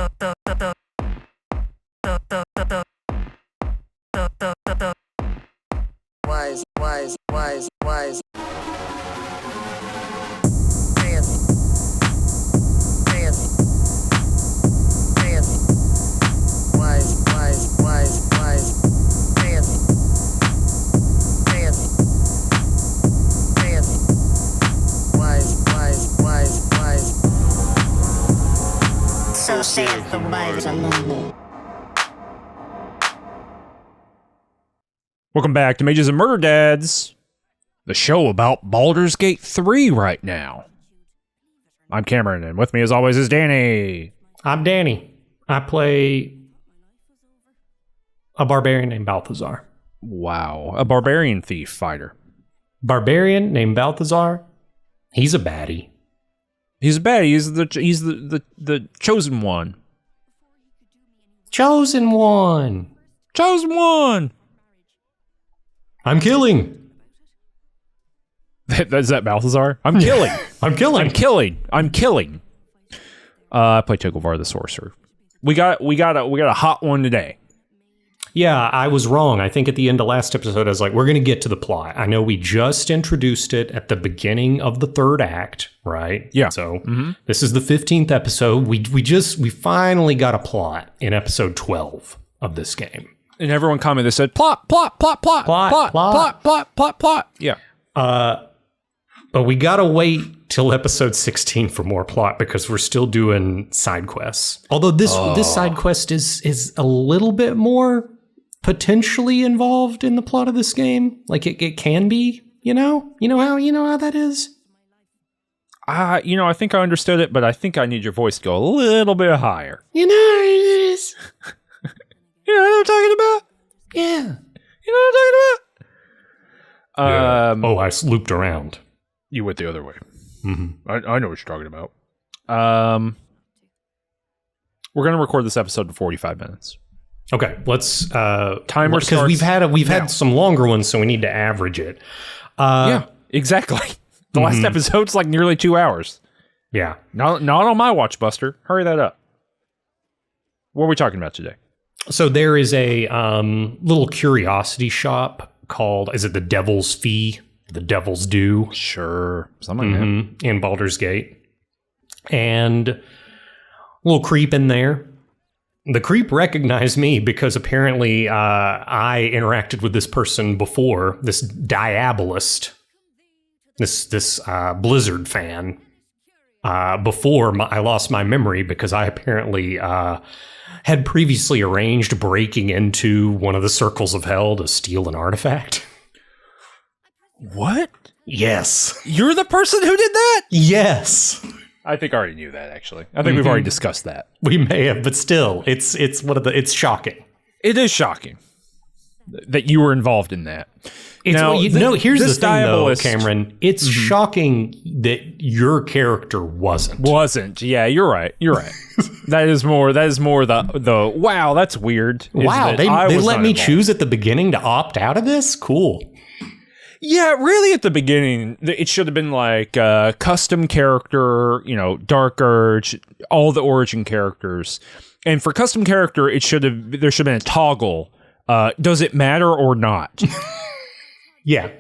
Wise. Fancy. Wise. Fancy. Wise. So saith the wise among them. Welcome back to Mages and Murderdads, the show about Baldur's Gate 3 right now. I'm Cameron, and with me as always is Danny. I'm Danny. I play a barbarian named Balthazar. Wow, a barbarian thief fighter. Barbarian named Balthazar. He's a baddie. He's a baddie. He's the chosen one. Chosen one. Chosen one. I'm killing. Is that Balthazar? I'm killing. I'm killing. I'm killing. I play Togovar the Sorcerer. We got a hot one today. Yeah, I was wrong. I think at the end of last episode, I was like, we're going to get to the plot. I know we just introduced it at the beginning of the third act, right? Yeah. So This is the 15th episode. We finally got a plot in episode 12 of this game. And everyone commented, they said, plot. Yeah. But we gotta wait till episode 16 for more plot because we're still doing side quests. Although this side quest is a little bit more potentially involved in the plot of this game. Like it can be, you know how that is. I think I understood it, but I think I need your voice to go a little bit higher. You know how it is. You know what I'm talking about? Yeah. You know what I'm talking about? I looped around. You went the other way. Mm-hmm. I know what you're talking about. We're going to record this episode in 45 minutes. Okay, let's timer starts because we've had some longer ones, so we need to average it. Yeah, exactly. The last episode's like nearly 2 hours. Yeah. Not on my watch, Buster. Hurry that up. What are we talking about today? So there is a little curiosity shop called, is it the Devil's Fee? The Devil's Due? Sure. Something like that. In Baldur's Gate. And a little creep in there. The creep recognized me because apparently I interacted with this person before, this Diabolist, this Blizzard fan, before I lost my memory because I apparently had previously arranged breaking into one of the circles of hell to steal an artifact. What? Yes. You're the person who did that? Yes. I think I already knew that, actually. I think we've already discussed that. We may have, but still, it's shocking. It is shocking that you were involved in that. Here's the thing, though, Cameron. It's shocking that your character wasn't. Yeah, you're right. That is more the wow, that's weird. Wow, they let me choose at the beginning to opt out of this? Cool. Yeah, really at the beginning, it should have been like custom character, Dark Urge, all the origin characters. And for custom character, there should have been a toggle. Does it matter or not? Yeah.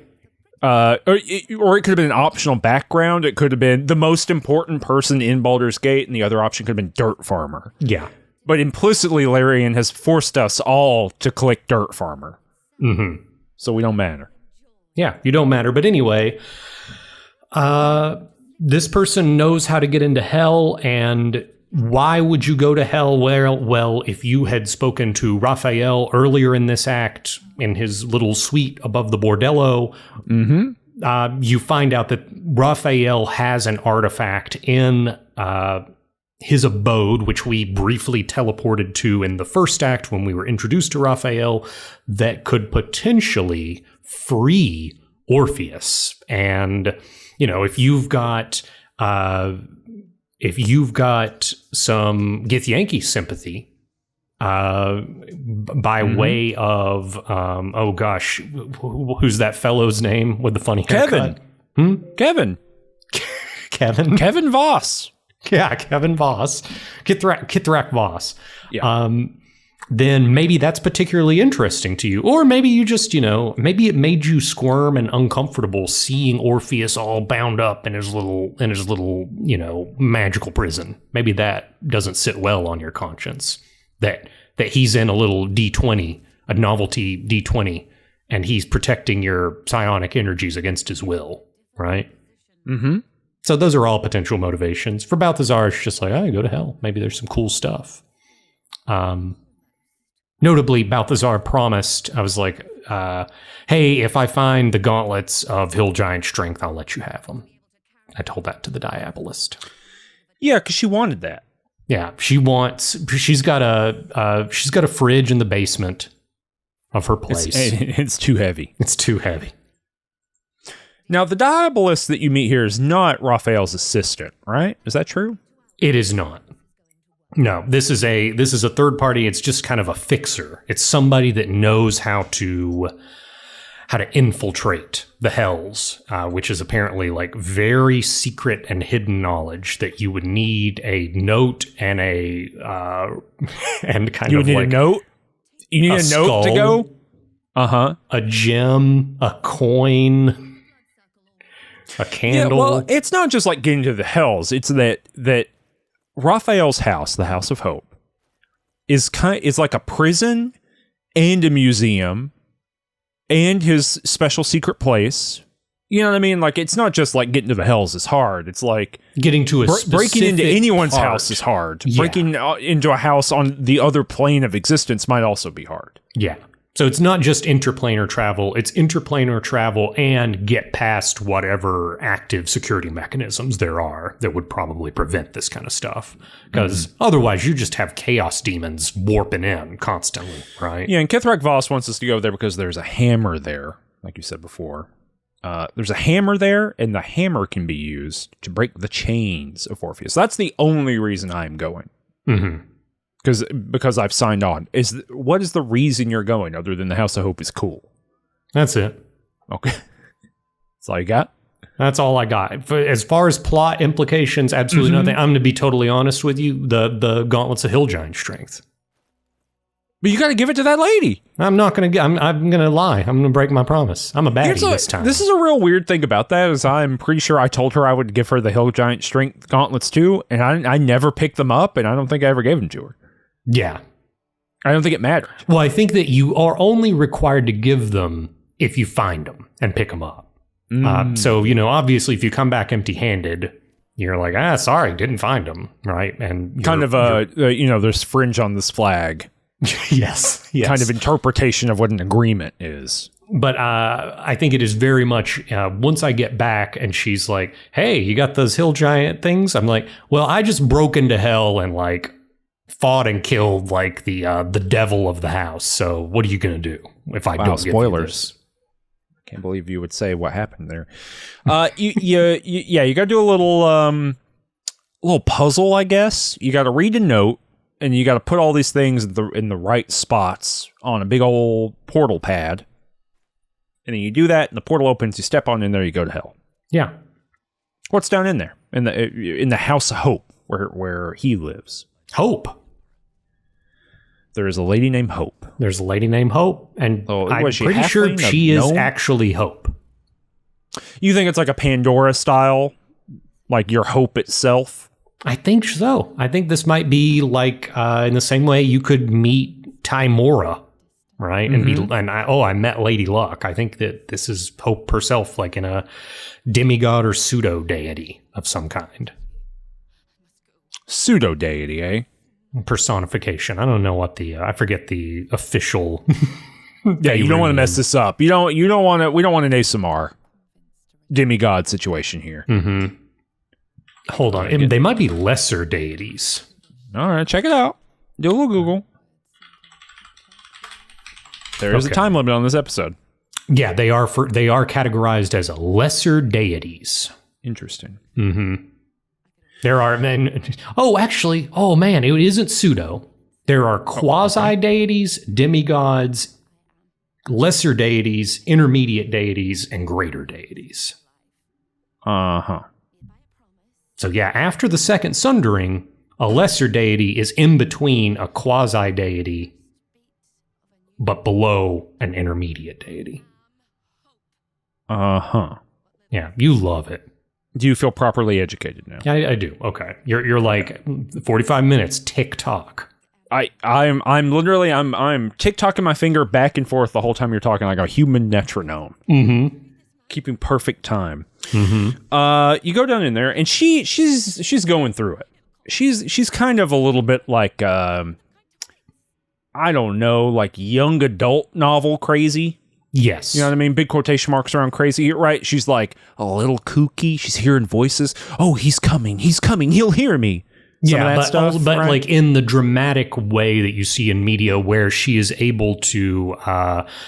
Or it could have been an optional background. It could have been the most important person in Baldur's Gate, and the other option could have been Dirt Farmer. Yeah. But implicitly, Larian has forced us all to click Dirt Farmer. Mm-hmm. So we don't matter. Yeah, you don't matter. But anyway, this person knows how to get into hell, and why would you go to hell? Well, if you had spoken to Raphael earlier in this act, in his little suite above the bordello, you find out that Raphael has an artifact in his abode, which we briefly teleported to in the first act when we were introduced to Raphael, that could potentially free Orpheus. And, if you've got some Githyanki sympathy, by way of, who's that fellow's name with the funny haircut? Kevin. Kevin. Kevin? Kevin Voss. Yeah, Kevin Voss. Kithrak Voss. Yeah. Then maybe that's particularly interesting to you. Or maybe you just, maybe it made you squirm and uncomfortable seeing Orpheus all bound up in his little, magical prison. Maybe that doesn't sit well on your conscience. That he's in a little D20, a novelty D20, and he's protecting your psionic energies against his will, right? Mm-hmm. So those are all potential motivations. For Balthazar, it's just like, go to hell. Maybe there's some cool stuff. Notably, Balthazar promised, I was like, hey, if I find the gauntlets of Hill Giant Strength, I'll let you have them. I told that to the Diabolist. Yeah, because she wanted that. Yeah, she's got a fridge in the basement of her place. It's too heavy. It's too heavy. Now, the Diabolist that you meet here is not Raphael's assistant, right? Is that true? It is not. No, this is a third party. It's just kind of a fixer. It's somebody that knows how to infiltrate the hells, which is apparently like very secret and hidden knowledge that you would need a note and a and kind you of need like a note. You need a note to go. A gem, a coin, a candle. Yeah, well, it's not just like getting to the hells. It's that Raphael's house, the House of Hope, is like a prison and a museum and his special secret place. You know what I mean? Like, it's not just like getting to the hells is hard. It's like getting to breaking into anyone's part. house is hard. Yeah. Breaking into a house on the other plane of existence might also be hard. Yeah. So it's not just interplanar travel, it's interplanar travel and get past whatever active security mechanisms there are that would probably prevent this kind of stuff. Because otherwise you just have chaos demons warping in constantly, right? Yeah, and Kithrak Voss wants us to go there because there's a hammer there, like you said before. There's a hammer there, and the hammer can be used to break the chains of Orpheus. That's the only reason I'm going. Mm-hmm. Because I've signed on. What is the reason you're going other than the House of Hope is cool? That's it. Okay. That's all you got? That's all I got. As far as plot implications, absolutely nothing. I'm going to be totally honest with you. The gauntlets of Hill Giant Strength. But you got to give it to that lady. I'm not going to. I'm going to lie. I'm going to break my promise. I'm a baddie this time. This is a real weird thing about that. Is I'm pretty sure I told her I would give her the Hill Giant Strength gauntlets too, and I never picked them up, and I don't think I ever gave them to her. Yeah. I don't think it mattered. Well, I think that you are only required to give them if you find them and pick them up. So, obviously, if you come back empty-handed, you're like, sorry, didn't find them, right? And kind of there's fringe on this flag. Yes. Kind of interpretation of what an agreement is. But I think it is very much, once I get back and she's like, hey, you got those Hill Giant things? I'm like, well, I just broke into hell and like fought and killed like the devil of the house. So what are you going to do if I don't spoilers? I can't believe you would say what happened there. You got to do a little puzzle, I guess. You got to read a note and you got to put all these things in the right spots on a big old portal pad. And then you do that and the portal opens, you step on in there, you go to hell. Yeah. What's down in there? In the House of Hope where he lives. Hope. There is a lady named Hope. There's a lady named Hope, and I'm pretty sure she is actually Hope. You think it's like a Pandora style? Like your Hope itself? I think so. I think this might be like in the same way you could meet Timora, right? And I met Lady Luck. I think that this is Hope herself, like in a demigod or pseudo deity of some kind. Pseudo deity, eh? Personification. I don't know what I forget the official. Yeah, you don't want to mess this up. We don't want an ASMR demigod situation here. Mm-hmm. Hold on. They might be lesser deities. All right, check it out. Do a little Google. There is a time limit on this episode. Yeah, they are categorized as lesser deities. Interesting. Mm-hmm. There are men. Oh, actually, it isn't pseudo. There are quasi-deities, demigods, lesser deities, intermediate deities, and greater deities. Uh-huh. So yeah, after the second sundering, a lesser deity is in between a quasi-deity, but below an intermediate deity. Uh-huh. Yeah, you love it. Do you feel properly educated now? I do. Okay. You're like 45 minutes, tick-tock. I'm literally tick-tocking my finger back and forth the whole time you're talking like a human metronome. Mm-hmm. Keeping perfect time. Mm-hmm. You go down in there, and she's going through it. She's kind of a little bit like I don't know, like young adult novel crazy. Yes. You know what I mean? Big quotation marks around crazy, right? She's like a little kooky. She's hearing voices. Oh, he's coming. He'll hear me. But right? Like in the dramatic way that you see in media where she is able to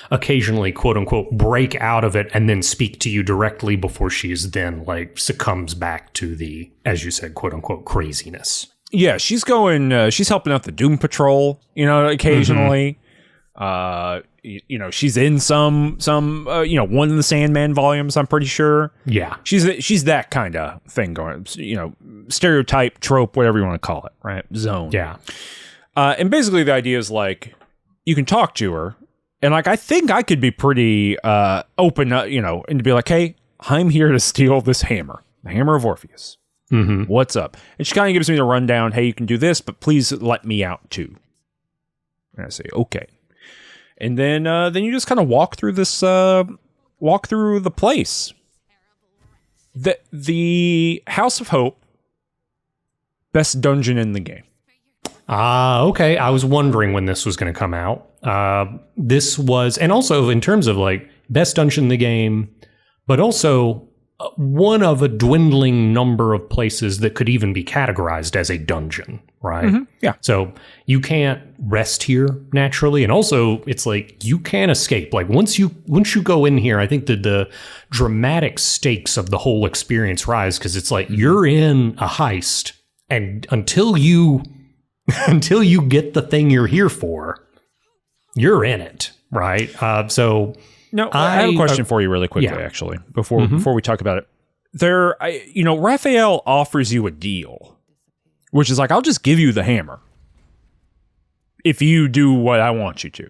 occasionally, quote unquote, break out of it and then speak to you directly before she's then like succumbs back to the, as you said, quote unquote, craziness. Yeah, she's helping out the Doom Patrol, occasionally. She's in some One of the Sandman volumes, I'm pretty sure. Yeah. She's that kind of thing going, stereotype, trope, whatever you want to call it, right? Zone. Yeah. And basically the idea is like, you can talk to her, and like, I think I could be pretty open, and to be like, hey, I'm here to steal this hammer, the hammer of Orpheus. Mm-hmm. What's up? And she kind of gives me the rundown. Hey, you can do this, but please let me out too. And I say, okay. And then you just kind of walk through the place. The House of Hope, best dungeon in the game. Okay. I was wondering when this was going to come out. This was, and also in terms of like best dungeon in the game, but also one of a dwindling number of places that could even be categorized as a dungeon, right? Mm-hmm. Yeah. So you can't rest here naturally, and also it's like you can't escape. Like once you go in here, I think that the dramatic stakes of the whole experience rise because it's like you're in a heist, and until you get the thing you're here for, you're in it, right? No, I have a question for you really quickly, actually, before we talk about it. Raphael offers you a deal, which is like, I'll just give you the hammer if you do what I want you to.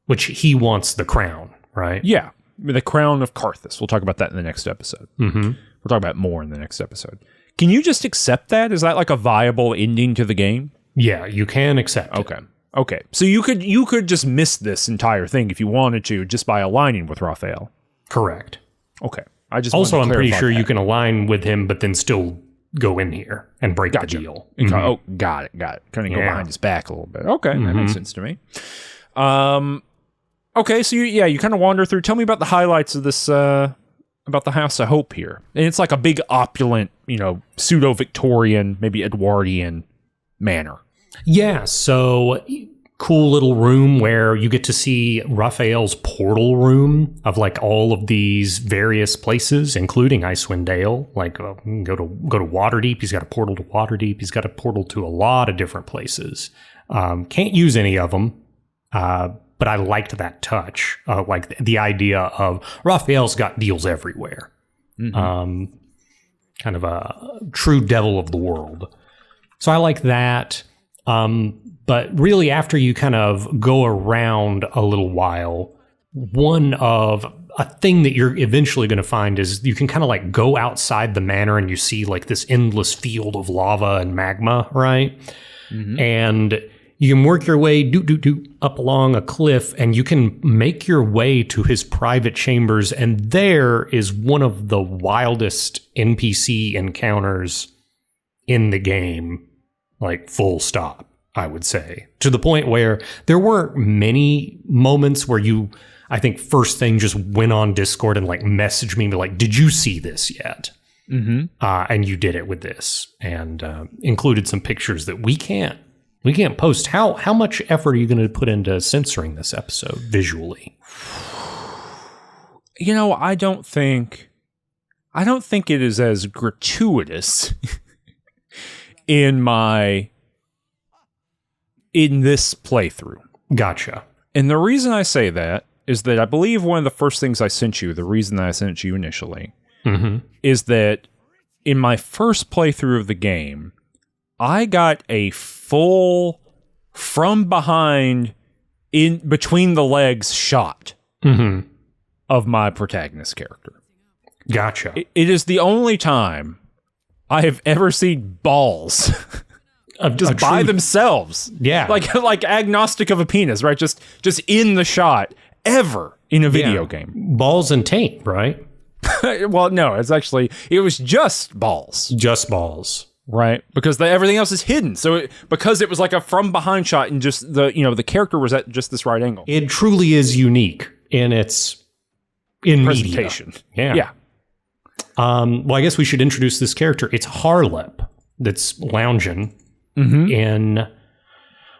Which he wants the crown, right? Yeah, the crown of Carthus. We'll talk about that in the next episode. Mm-hmm. We'll talk about it more in the next episode. Can you just accept that? Is that like a viable ending to the game? Yeah, you can accept it. Okay. So you could just miss this entire thing if you wanted to, just by aligning with Raphael. Correct. Okay. I'm pretty sure you can align with him, but then still go in here and break the deal. Mm-hmm. Oh, got it. Kind of go behind his back a little bit. Okay, that makes sense to me. Okay, so you kind of wander through. Tell me about the highlights of this, about the House of Hope here. And it's like a big opulent, pseudo-Victorian, maybe Edwardian manor. Yeah, so cool little room where you get to see Raphael's portal room of like all of these various places, including Icewind Dale. Like go to Waterdeep. He's got a portal to Waterdeep. He's got a portal to a lot of different places. Can't use any of them, but I liked that touch. Like the idea of Raphael's got deals everywhere. Mm-hmm. Kind of a true devil of the world. So I like that. But really, after you kind of go around a little while, a thing that you're eventually going to find is you can kind of like go outside the manor and you see like this endless field of lava and magma, right? Mm-hmm. And you can work your way up along a cliff and you can make your way to his private chambers. And there is one of the wildest NPC encounters in the game. Like full stop, I would say, to the point where there weren't many moments where you, I think, first thing just went on Discord and like messaged me, like, did you see this yet? Mm-hmm. And you did it with this, and included some pictures that we can't post. How much effort are you going to put into censoring this episode visually? I don't think it is as gratuitous. In this playthrough. Gotcha. And the reason I say that is that I believe one of the first things I sent you, the reason that I sent you initially, is that in my first playthrough of the game, I got a full from behind in between the legs shot of my protagonist character. Gotcha. It is the only time I have ever seen balls just by themselves. Yeah. Like agnostic of a penis, right? Just in the shot ever in a video game. Balls and taint, right? Well, no, it was just balls. Just balls. Right, because everything else is hidden. So because it was like a from behind shot, and just the character was at just this right angle. It truly is unique in its presentation. Media. Yeah. Well, I guess we should introduce this character. It's Harleep that's lounging in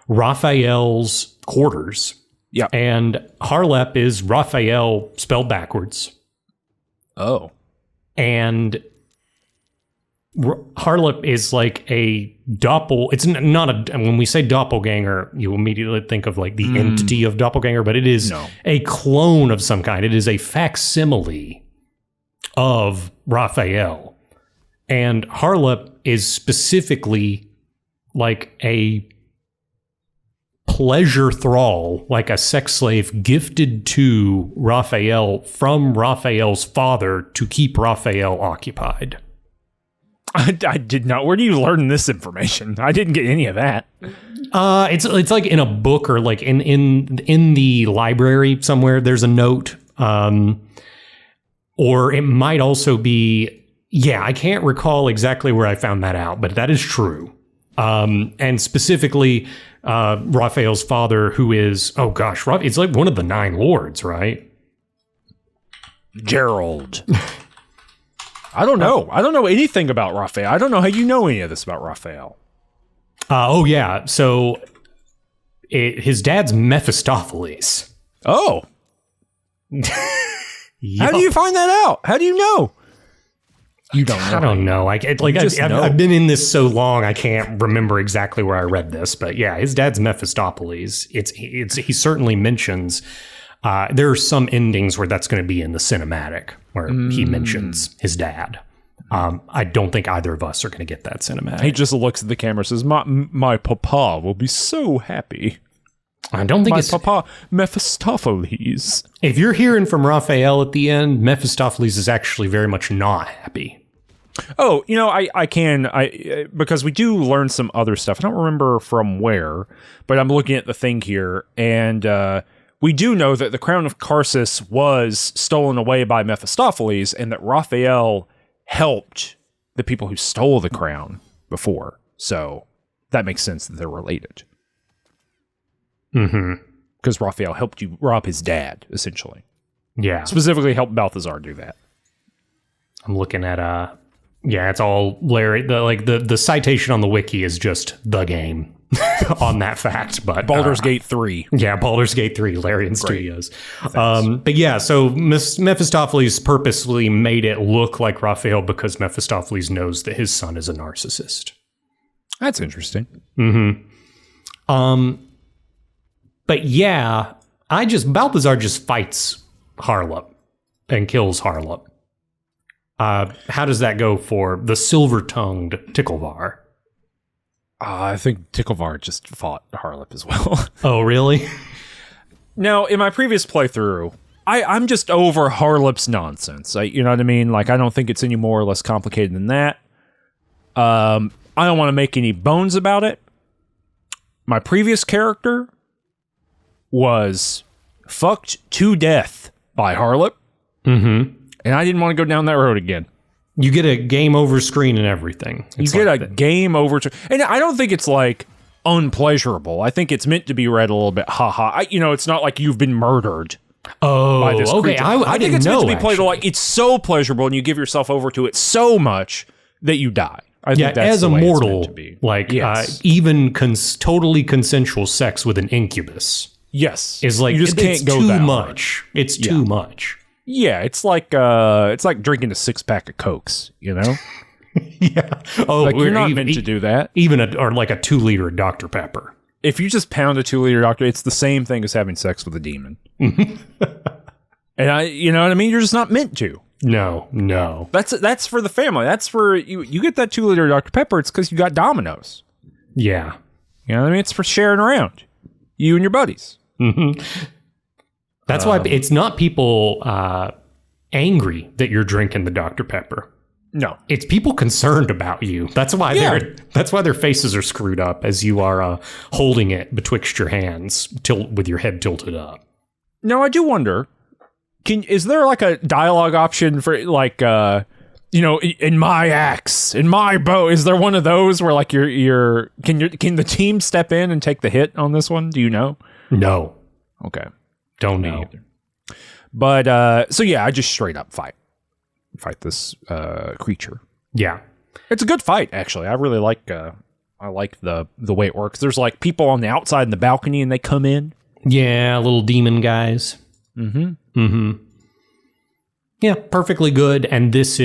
Raphael's quarters. Yeah, and Harleep is Raphael spelled backwards. Oh, and Harleep is like a it's not a, when we say doppelganger, you immediately think of like the entity of doppelganger, but it is a clone of some kind. It is a facsimile of Raphael. And Harleep is specifically like a pleasure thrall, like a sex slave gifted to Raphael from Raphael's father to keep Raphael occupied. I did not. Where do you learn this information? I didn't get any of that. It's like in a book or like in the library somewhere. There's a note, or it might also be. Yeah, I can't recall exactly where I found that out, but that is true. And specifically, Raphael's father, who is it's like one of the 9 lords, right? Gerald. I don't know. I don't know anything about Raphael. I don't know how you know any of this about Raphael. Yeah. So his dad's Mephistopheles. Oh. How do you find that out? How do you know? You don't know. I don't know. I've been in this so long, I can't remember exactly where I read this. But yeah, his dad's Mephistopheles. He certainly mentions. There are some endings where that's going to be in the cinematic, where he mentions his dad. I don't think either of us are going to get that cinematic. He just looks at the camera and says, my papa will be so happy. I don't think my papa, Mephistopheles. If you're hearing from Raphael at the end, Mephistopheles is actually very much not happy. Oh, because we do learn some other stuff. I don't remember from where, but I'm looking at the thing here, and we do know that the crown of Karsus was stolen away by Mephistopheles, and that Raphael helped the people who stole the crown before. So that makes sense that they're related. Because Raphael helped you rob his dad, essentially. Yeah. Specifically helped Balthazar do that. I'm looking at it's all Larry. The citation on the wiki is just the game on that fact. But Baldur's Gate 3. Yeah, Baldur's Gate 3, Larian Studios. But yeah, so Mephistopheles purposely made it look like Raphael because Mephistopheles knows that his son is a narcissist. That's interesting. But yeah, Balthazar just fights Harleep and kills Harleep. How does that go for the silver-tongued Ticklevar? I think Ticklevar just fought Harleep as well. Oh, really? Now, in my previous playthrough, I'm just over Harleep's nonsense. You know what I mean? Like, I don't think it's any more or less complicated than that. I don't want to make any bones about it. My previous character was fucked to death by Harleep. And I didn't want to go down that road again. You get a game over screen and everything. You get a game over. And I don't think it's like unpleasurable. I think it's meant to be read a little bit it's not like you've been murdered. By this okay. creature. I think it's meant to be played like it's so pleasurable and you give yourself over to it so much that you die. I think that's as a the way mortal, it's meant to be. Even totally consensual sex with an incubus. Yes. Is like, you just can't go too that much. hard. It's too much. Yeah, it's like drinking a 6-pack of Cokes, you know? Yeah. Oh, like you're not meant to do that. Even or like a 2-liter Dr. Pepper. If you just pound a 2-liter Dr. it's the same thing as having sex with a demon. And you know what I mean? You're just not meant to. No. That's for the family. That's for you get that 2-liter Dr. Pepper. It's because you got Domino's. Yeah. You know what I mean? It's for sharing around. You and your buddies. That's why it's not people angry that you're drinking the Dr. Pepper. No. It's people concerned about you. That's why their faces are screwed up as you are holding it betwixt your hands with your head tilted up. Now, I do wonder, is there like a dialogue option for like in my axe, in my bow? Is there one of those where like can the team step in and take the hit on this one? Do you know? No. Okay. Don't know. Either. But so yeah, I just straight up fight this creature. Yeah. It's a good fight, actually. I really like the way it works. There's like people on the outside in the balcony and they come in. Yeah, little demon guys. Yeah, perfectly good. And this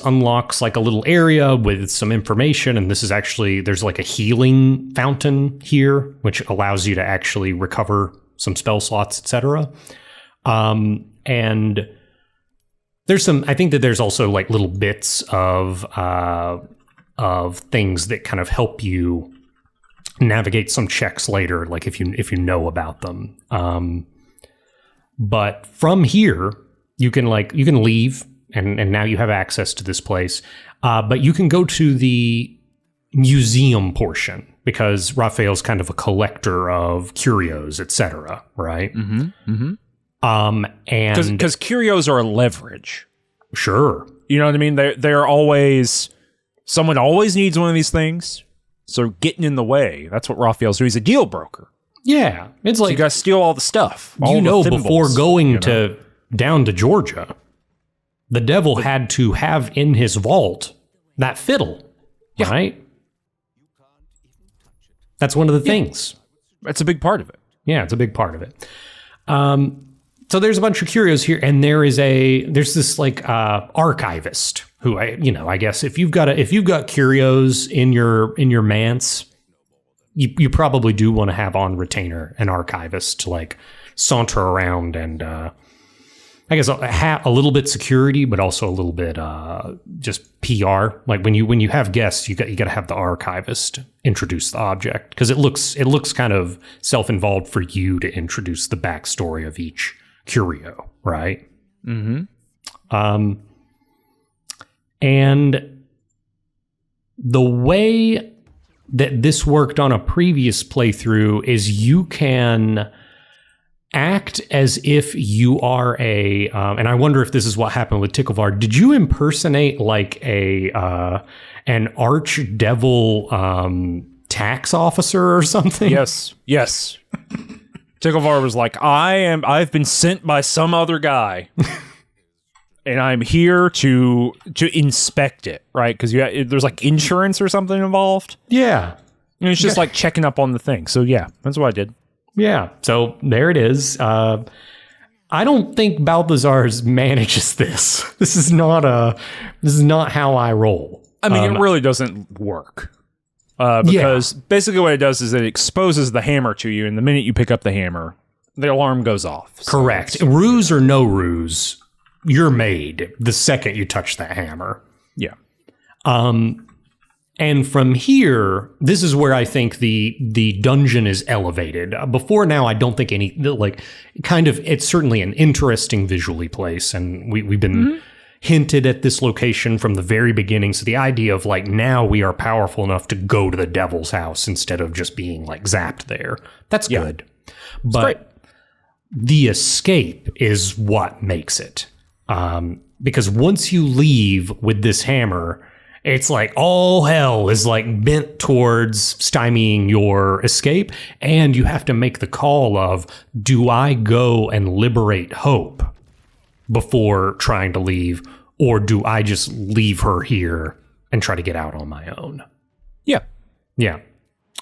unlocks like a little area with some information. And this is actually, there's like a healing fountain here, which allows you to actually recover some spell slots, etc. And there's I think that there's also like little bits of things that kind of help you navigate some checks later, like if you know about them. But from here, you can leave and now you have access to this place. But you can go to the museum portion because Raphael's kind of a collector of curios, etc. Right? And because curios are a leverage. Sure. You know what I mean? They're always, someone always needs one of these things. So getting in the way, that's what Raphael's doing. He's a deal broker. Yeah. It's like, you got to steal all the stuff. Before going down to Georgia, the devil had to have in his vault that fiddle, right? That's one of the things. That's a big part of it. Yeah, it's a big part of it. So there's a bunch of curios here, and there's this like archivist who I guess if you've got curios in your manse, you probably do want to have on retainer an archivist to like saunter around and I guess a little bit security, but also a little bit just PR. Like when you have guests, you got to have the archivist introduce the object because it looks kind of self-involved for you to introduce the backstory of each curio, right? And the way that this worked on a previous playthrough is you can act as if you are and I wonder if this is what happened with Ticklevar. Did you impersonate like an archdevil tax officer or something? Yes. Ticklevar was like, I've been sent by some other guy. And I'm here to inspect it, right? Because there's like insurance or something involved. Yeah. And it's just like checking up on the thing. So yeah, that's what I did. Yeah. So there it is. I don't think Balthazar's manages this. This is not how I roll. I mean, it really doesn't work. Because basically what it does is it exposes the hammer to you, and the minute you pick up the hammer, the alarm goes off. So correct. Ruse or no ruse, you're made the second you touch that hammer. Yeah. And from here, this is where I think the dungeon is elevated. Before now, I don't think it's certainly an interesting visually place, and we've been hinted at this location from the very beginning. So the idea of like now we are powerful enough to go to the devil's house instead of just being like zapped there. That's good. But the escape is what makes it. Because once you leave with this hammer, it's like all hell is like bent towards stymieing your escape. And you have to make the call of, do I go and liberate Hope before trying to leave, or do I just leave her here and try to get out on my own? Yeah. Yeah.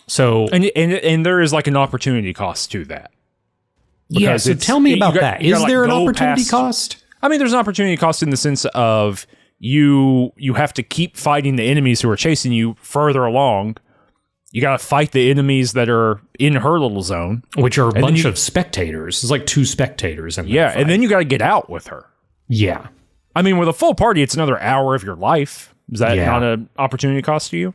So and there is like an opportunity cost to that. Yeah, so tell me about that. Is there an opportunity cost? I mean, there's an opportunity cost in the sense of you have to keep fighting the enemies who are chasing you further along. You got to fight the enemies that are in her little zone. Which are a bunch of spectators. There's like 2 spectators in that fight. And then you got to get out with her. Yeah. I mean, with a full party, it's another hour of your life. Is that Yeah. not an opportunity cost to you?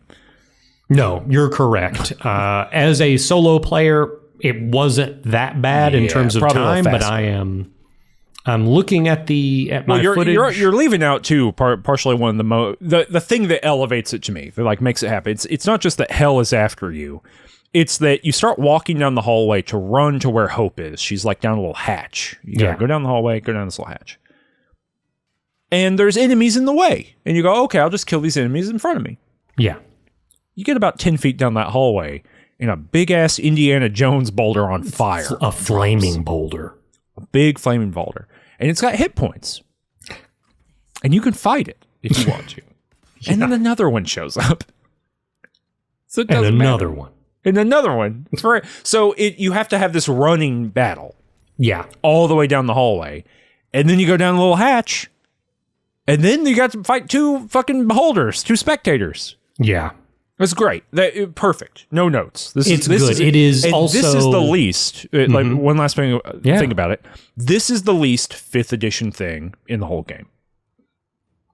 No, you're correct. As a solo player, it wasn't that bad in Yeah, terms of probably a little time, but faster. I'm looking at my footage. You're leaving out too. Partially one of the thing that elevates it to me, that like makes it happen. It's not just that hell is after you. It's that you start walking down the hallway to run to where Hope is. She's like down a little hatch. You gotta go down the hallway, go down this little hatch. And there's enemies in the way. And you go, okay, I'll just kill these enemies in front of me. Yeah. You get about 10 feet down that hallway, and a big-ass Indiana Jones boulder on fire. A flaming boulder. A big flaming boulder. And it's got hit points. And you can fight it if you want to. And then another one shows up. So it And doesn't another matter. one. And another one. It's right. So you have to have this running battle Yeah. all the way down the hallway. And then you go down a little hatch. And then you got to fight two fucking beholders, two spectators. Yeah. It's great. Perfect. No notes. This It's is good. It is and also... This is the least. Like one last thing Yeah. about it. This is the least 5th edition thing in the whole game.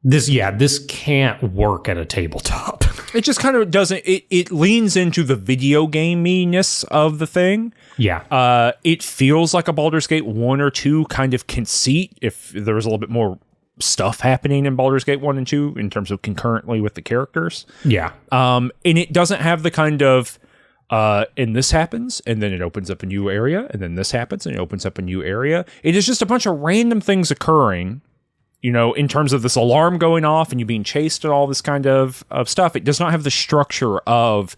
This can't work at a tabletop. It just kind of doesn't. It leans into the video gamey-ness of the thing. Yeah. It feels like a Baldur's Gate 1 or 2 kind of conceit. If there was a little bit more stuff happening in Baldur's Gate 1 and 2 in terms of concurrently with the characters. Yeah. And it doesn't have the kind of, and this happens, and then it opens up a new area, and then this happens, and it opens up a new area. It is just a bunch of random things occurring, you know, in terms of this alarm going off and you being chased and all this kind of stuff. It does not have the structure of,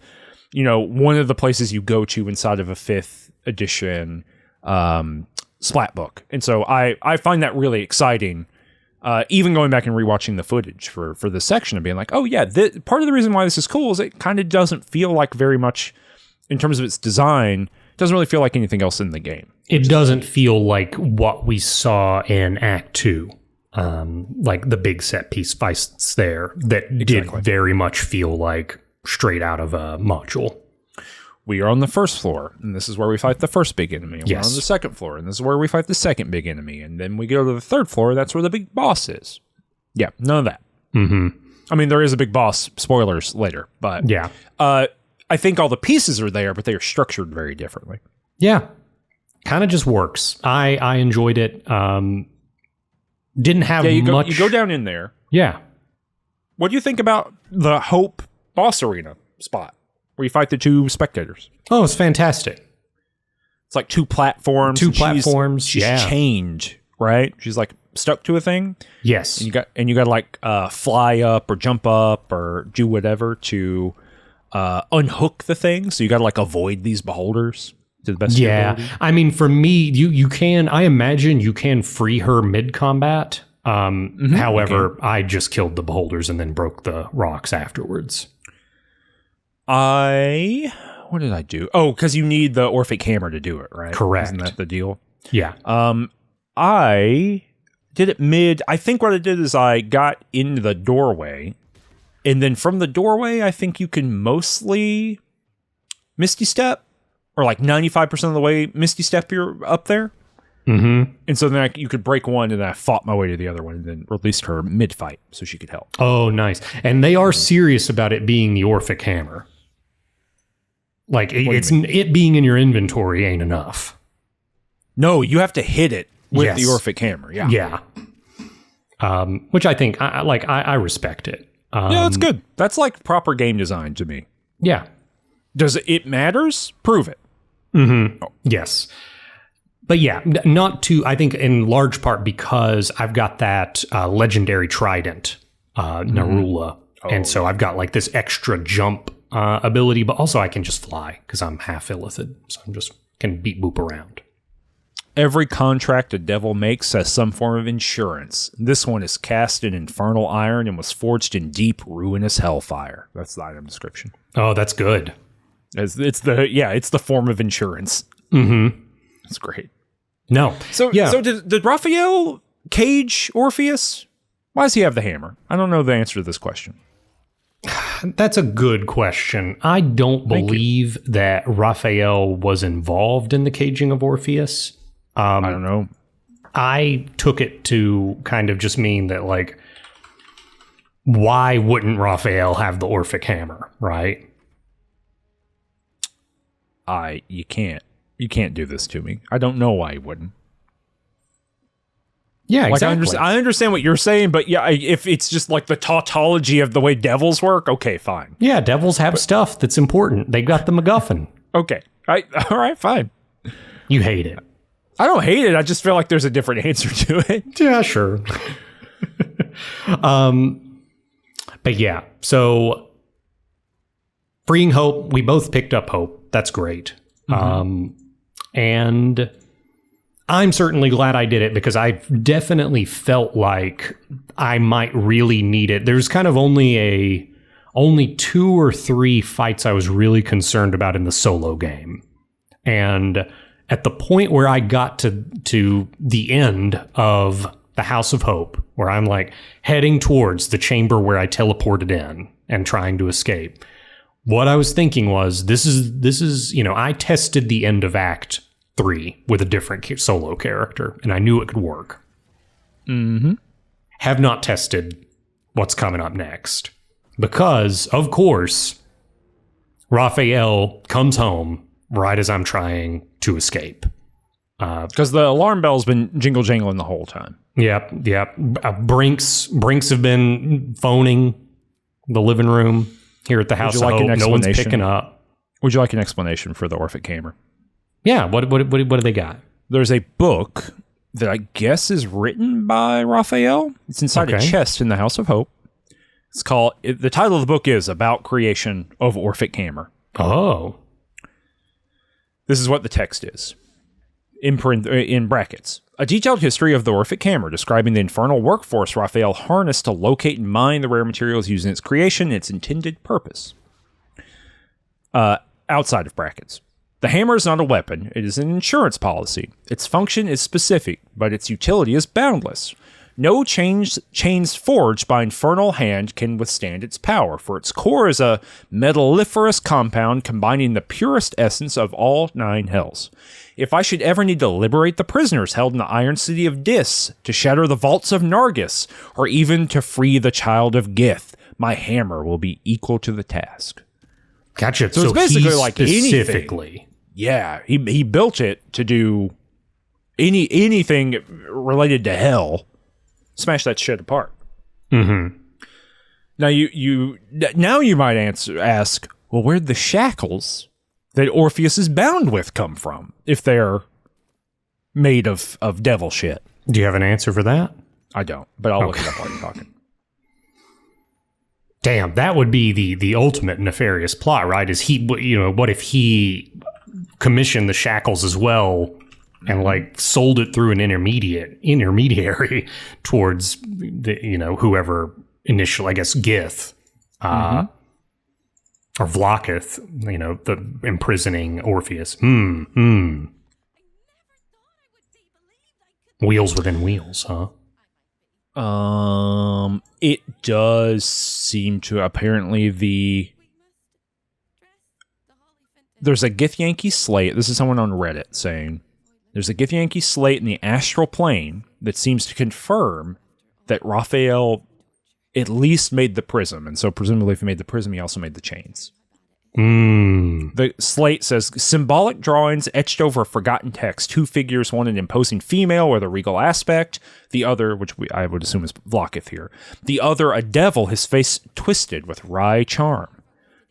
you know, one of the places you go to inside of a 5th edition splat book. And so I find that really exciting. Even going back and rewatching the footage for this section and being like, oh yeah, part of the reason why this is cool is it kind of doesn't feel like very much, in terms of its design, doesn't really feel like anything else in the game. It doesn't feel like what we saw in Act 2. Like the big set piece fights there that did very much feel like straight out of a module. We are on the first floor, and this is where we fight the first big enemy. And Yes. we're on the second floor, and this is where we fight the second big enemy. And then we go to the third floor, that's where the big boss is. Yeah, none of that. Mm-hmm. I mean, there is a big boss, spoilers later, but Yeah. I think all the pieces are there, but they are structured very differently. Yeah. Kind of just works. I enjoyed it. Didn't have much. You go down in there. Yeah. What do you think about the Hope boss arena spot where you fight the two spectators? Oh, it's fantastic. It's like two platforms. Two and platforms, She's yeah. chained, right? She's like stuck to a thing. Yes. And you got to like fly up or jump up or do whatever to unhook the thing. So you got to like avoid these beholders to the best of your ability. I mean, for me, you can. I imagine you can free her mid combat. However, I just killed the beholders and then broke the rocks afterwards. What did I do? Oh, because you need the Orphic hammer to do it, right? Correct. Isn't that the deal? Yeah. I did it mid. I think what I did is I got into the doorway, and then from the doorway, I think you can mostly Misty Step, or like 95% of the way Misty Step you're up there. Mm-hmm. And so then you could break one, and then I fought my way to the other one, and then released her mid-fight so she could help. Oh, nice. And they are serious about it being the Orphic hammer. Like, it being in your inventory ain't enough. No, you have to hit it with Yes. the Orphic hammer. Yeah. Yeah. Which I think, I respect it. Yeah, that's good. That's like proper game design to me. Yeah. Does it matters? Prove it. Mm-hmm. Yes. But yeah, not to, I think in large part because I've got that legendary trident, Narula. And so I've got like this extra jump ability, but also I can just fly because I'm half illithid. So I'm just can beat boop around. Every contract a devil makes has some form of insurance. This one is cast in infernal iron and was forged in deep, ruinous hellfire. That's the item description. Oh, that's good. It's the form of insurance. Mm-hmm. That's great. No. So did Raphael cage Orpheus? Why does he have the hammer? I don't know the answer to this question. That's a good question. I don't believe that Raphael was involved in the caging of Orpheus. I don't know. I took it to kind of just mean that, like, why wouldn't Raphael have the Orphic hammer, right? You can't do this to me. I don't know why he wouldn't. Yeah, like, exactly. I understand what you're saying, but yeah, if it's just like the tautology of the way devils work, okay, fine. Yeah, devils have stuff that's important. They got the MacGuffin. Okay. All right, fine. You hate it. I don't hate it. I just feel like there's a different answer to it. Yeah, sure. But yeah, so freeing Hope, we both picked up Hope. That's great. And I'm certainly glad I did it because I definitely felt like I might really need it. There's kind of only 2 or 3 fights I was really concerned about in the solo game. And at the point where I got to the end of the House of Hope, where I'm like heading towards the chamber where I teleported in and trying to escape, what I was thinking was, this is, you know, I tested the end of Act 3 with a different solo character, and I knew it could work. Have not tested what's coming up next. Because, of course, Raphael comes home right as I'm trying to escape. Because the alarm bell's been jingle jangling the whole time. Yep. Brinks have been phoning the living room here at the House of Hope. No one's picking up. Would you like an explanation for the Orphic hammer? Yeah, what do they got? There's a book that I guess is written by Raphael. It's inside a chest in the House of Hope. It's called, the title of the book is About Creation of Orphic Hammer. Oh. This is what the text is. In brackets. A detailed history of the Orphic hammer, describing the infernal workforce Raphael harnessed to locate and mine the rare materials used in its creation and its intended purpose. Outside of brackets. The hammer is not a weapon, it is an insurance policy. Its function is specific, but its utility is boundless. No chains forged by infernal hand can withstand its power, for its core is a metalliferous compound combining the purest essence of all 9 hells. If I should ever need to liberate the prisoners held in the iron city of Dis, to shatter the vaults of Nargis, or even to free the child of Gith, my hammer will be equal to the task. Gotcha. So it's basically like specifically. Anything. Yeah, he built it to do anything related to hell. Smash that shit apart. Mm-hmm. Now you might ask, well, where'd the shackles that Orpheus is bound with come from if they're made of devil shit? Do you have an answer for that? I don't, but I'll look it up while you're talking. Damn, that would be the ultimate nefarious plot, right? Is he, you know, what if he commissioned the shackles as well and like sold it through an intermediary towards the, you know, whoever initially, I guess, Gith, or Vlaakith, you know, the imprisoning Orpheus. Wheels within wheels, huh? It does seem to, apparently there's a Githyanki slate. This is someone on Reddit saying there's a Githyanki slate in the astral plane that seems to confirm that Raphael at least made the prism. And so presumably if he made the prism, he also made the chains. The slate says symbolic drawings etched over a forgotten text. 2 figures, one an imposing female with a regal aspect, the other, which I would assume is Vlaakith here, the other a devil, his face twisted with wry charm.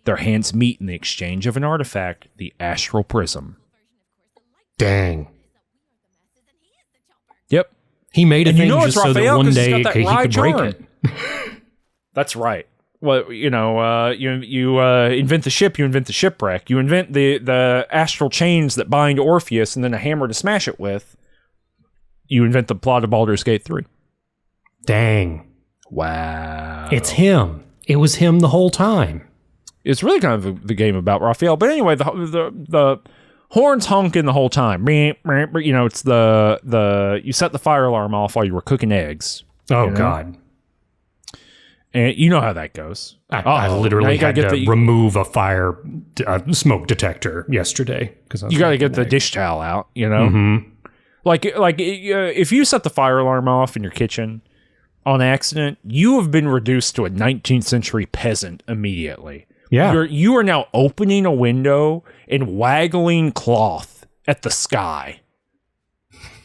Their hands meet in the exchange of an artifact, the astral prism. Dang. Yep. He made a thing just so that Raphael, one day he could break charm. it. That's right. Well, you know, you invent the ship, you invent the shipwreck, you invent the astral chains that bind Orpheus, and then a hammer to smash it with. You invent the plot of Baldur's Gate 3. Dang. Wow. It's him. It was him the whole time. It's really kind of the game about Raphael. But anyway, the horns honking the whole time. You know, it's the you set the fire alarm off while you were cooking eggs. Oh, you know? God. And you know how that goes. I literally had to remove a fire smoke detector yesterday. You got to get the dish towel out, you know? If you set the fire alarm off in your kitchen on accident, you have been reduced to a 19th century peasant immediately. Yeah. You are now opening a window and waggling cloth at the sky.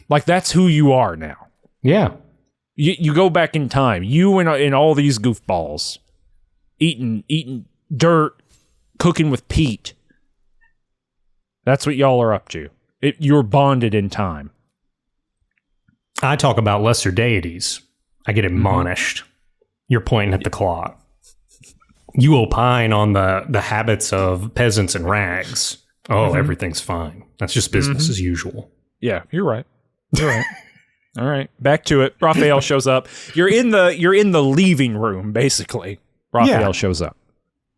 Like, that's who you are now. Yeah. You go back in time. You and all these goofballs eating dirt, cooking with peat. That's what y'all are up to. You're bonded in time. I talk about lesser deities. I get admonished. You're pointing at the clock. You opine on the habits of peasants and rags. Oh, everything's fine. That's just business as usual. Yeah, you're right. You're right. All right, back to it. Raphael shows up. You're in the leaving room, basically. Raphael shows up.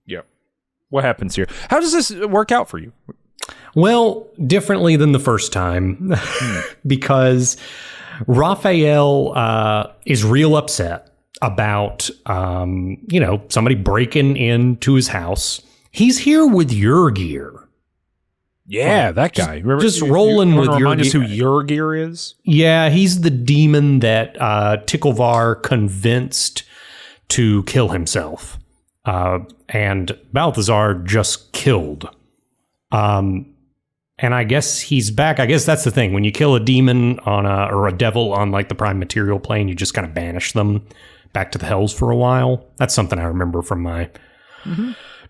Yep. What happens here? How does this work out for you? Well, differently than the first time, because Raphael is real upset about somebody breaking into his house. He's here with Yrgir. Yeah, that guy. Remember, just rolling with Yrgir. Remind us who Yrgir is? Yeah, he's the demon that Ticklevar convinced to kill himself. And Balthazar just killed. And I guess he's back. I guess that's the thing. When you kill a demon or a devil on like the prime material plane, you just kind of banish them back to the hells for a while. That's something I remember from my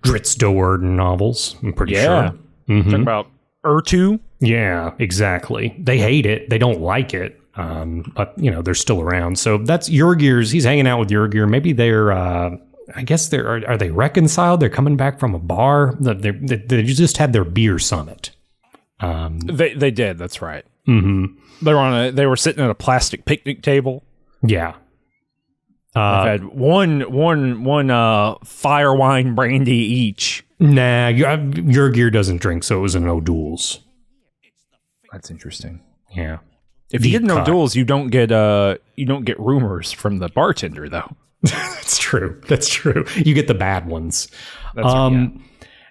Dritz Doord novels, I'm pretty sure. Talking about Urtu? Yeah, exactly. They hate it. They don't like it. But, they're still around. So that's Yrgir's. He's hanging out with Yrgir. Maybe they're, I guess are they reconciled? They're coming back from a bar. They just had their beer summit. They did. That's right. Mm-hmm. They were sitting at a plastic picnic table. Yeah. They've had one fire wine brandy each. Nah, Yrgir doesn't drink, so it was an O'Doul's. That's interesting. Yeah. If you get an O'Doul's, you don't get rumors from the bartender, though. That's true. You get the bad ones. That's right,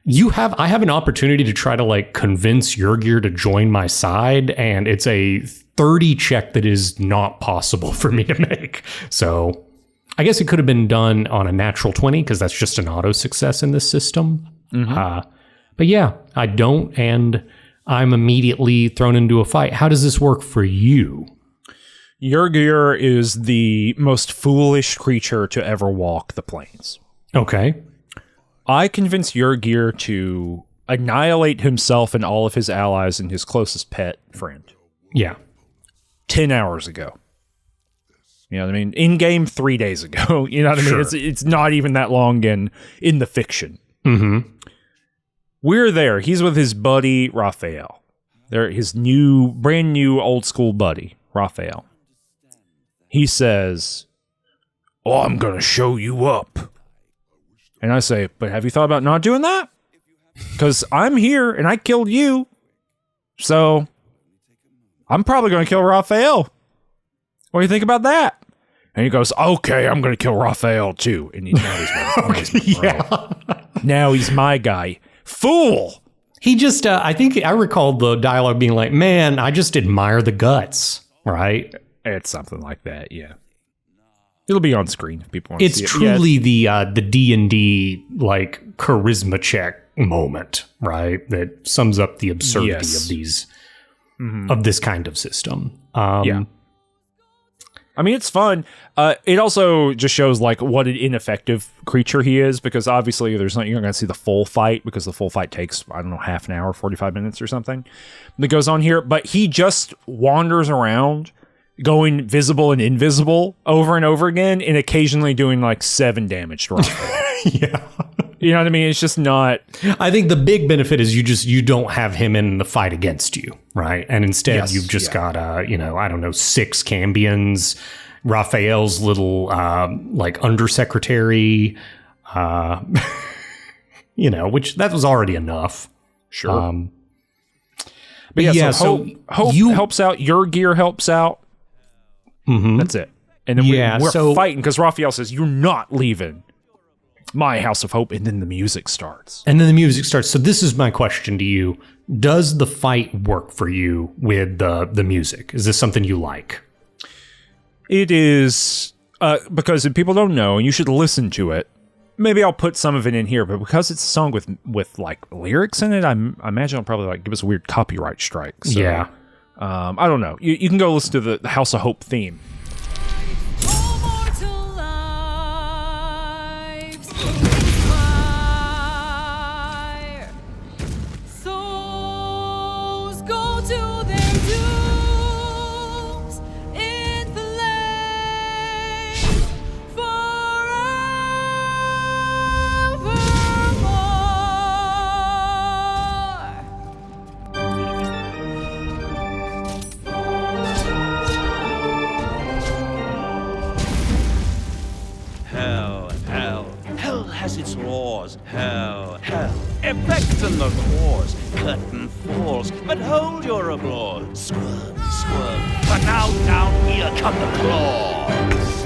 yeah. I have an opportunity to try to like convince Yrgir to join my side, and it's a 30 check that is not possible for me to make. So I guess it could have been done on a natural 20 because that's just an auto success in this system. But yeah, I don't, and I'm immediately thrown into a fight. How does this work for you? Yrgir is the most foolish creature to ever walk the plains. Okay. I convinced Yrgir to annihilate himself and all of his allies and his closest pet friend. Yeah. 10 hours ago. You know what I mean? In game 3 days ago. You know what I mean? It's not even that long in the fiction. Mm-hmm. We're there. He's with his buddy Raphael. They're his brand new old school buddy, Raphael. He says, "Oh, I'm gonna show you up." And I say, "But have you thought about not doing that? Because I'm here and I killed you. So I'm probably gonna kill Raphael. What do you think about that?" And he goes, "Okay, I'm gonna kill Raphael too." And now he's my guy. Fool! He just, I think I recalled the dialogue being like, "Man, I just admire the guts," right? It's something like that, yeah. It'll be on screen if people want to see it. It's truly the D&D like charisma check moment, right? That sums up the absurdity of these of this kind of system. Yeah. I mean, it's fun. It also just shows like what an ineffective creature he is, because obviously you're not going to see the full fight, because the full fight takes, I don't know, half an hour, 45 minutes or something that goes on here. But he just wanders around going visible and invisible over and over again, and occasionally doing like 7 damage to Raphael. Yeah. You know what I mean? It's just not... I think the big benefit is you don't have him in the fight against you, right? And instead you've just got, I don't know, 6 Cambions, Raphael's little, like, undersecretary, which that was already enough. Sure. But yeah, so Hope helps out, Yrgir helps out. Mm-hmm. That's it. And then we're fighting, because Raphael says, "You're not leaving my House of Hope," and then the music starts. So this is my question to you. Does the fight work for you with the music? Is this something you like? It is, because if people don't know, and you should listen to it, maybe I'll put some of it in here, but because it's a song with like lyrics in it, I imagine it'll probably like give us a weird copyright strike. So, yeah. I don't know. You can go listen to the House of Hope theme. Has its laws, hell, effects and the cause, curtain falls, but hold your applause, squirm, but now down here come the claws.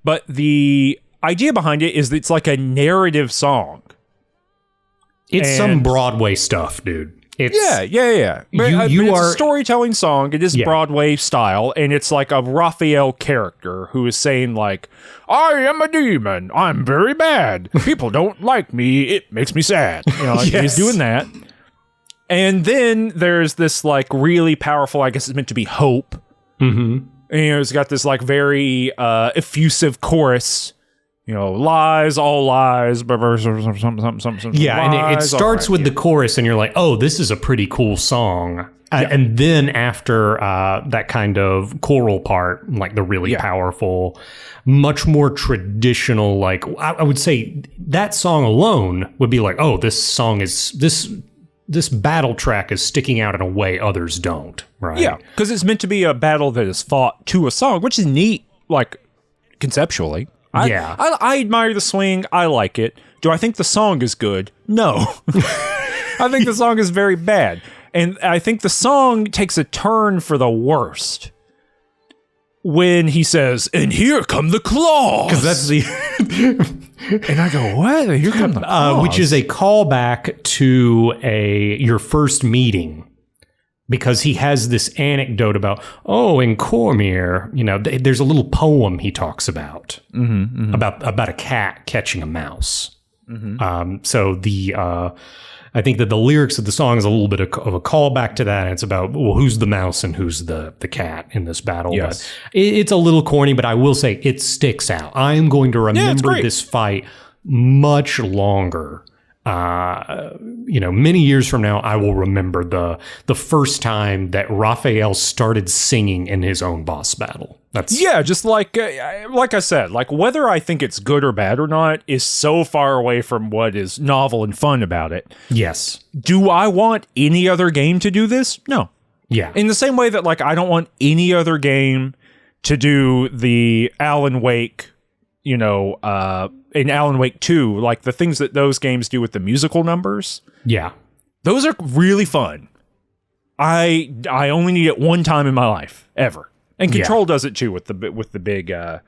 But the idea behind it is that it's like a narrative song. It's some Broadway stuff, dude. It's, yeah. But, You it's are a storytelling song. It is Broadway style, and it's like a Raphael character who is saying like, "I am a demon. I'm very bad. People don't like me. It makes me sad." You know, like he's doing that. And then there's this like really powerful, I guess it's meant to be hope. Mm-hmm. And it's got this like very effusive chorus. You know, lies, all lies, something. Yeah, and it lies, starts all right, with the chorus, and you're like, oh, this is a pretty cool song. And then after that kind of choral part, like the really powerful, much more traditional, like I would say that song alone would be like, oh, this song is, this battle track is sticking out in a way others don't, right? Yeah, because it's meant to be a battle that is fought to a song, which is neat, like, conceptually. I admire the swing. I like it. Do I think the song is good? No. I think the song is very bad. And I think the song takes a turn for the worst when he says, "And here come the claws." Because that's the... And I go, what? Here come the claws? which is a callback to your first meeting. Because he has this anecdote about, in Cormier, you know, there's a little poem he talks about, about a cat catching a mouse. So I think that the lyrics of the song is a little bit of a callback to that. And it's about, well, who's the mouse and who's the cat in this battle. Yes. But it's a little corny, but I will say it sticks out. I'm going to remember this fight much longer. Many years from now, I will remember the first time that Raphael started singing in his own boss battle. Just like I said, like whether I think it's good or bad or not is so far away from what is novel and fun about it. Yes. Do I want any other game to do this? No. Yeah. In the same way that like I don't want any other game to do the Alan Wake, in Alan Wake 2, like the things that those games do with the musical numbers. Yeah. Those are really fun. I only need it one time in my life, ever. And Control does it too with the big the